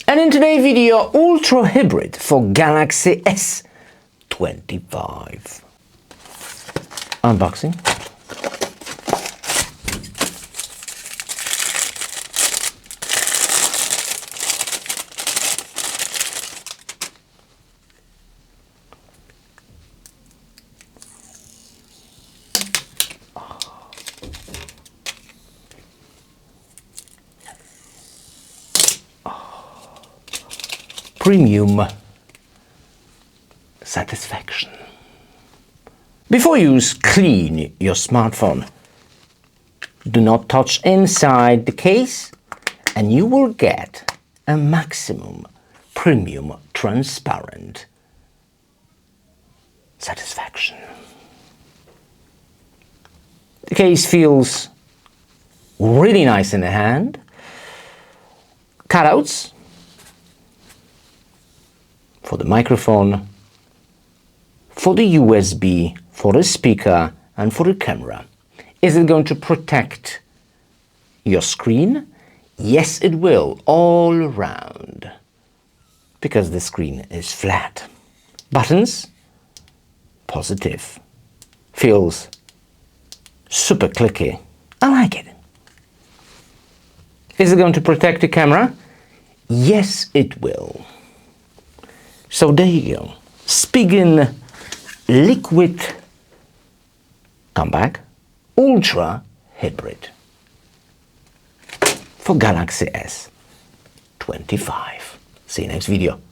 And in today's video, Ultra Hybrid for Galaxy S25. Unboxing. Premium satisfaction. Before you clean your smartphone, do not touch inside the case and you will get a maximum premium transparent satisfaction. The case feels really nice in the hand. Cutouts for the microphone, for the USB, for the speaker and for the camera. Is it going to protect your screen? Yes, it will, all around, because the screen is flat. Buttons, positive. Feels super clicky. I like it. Is it going to protect the camera? Yes, it will. So there you go. Spigen Liquid Comeback Ultra Hybrid for Galaxy S25. See you next video.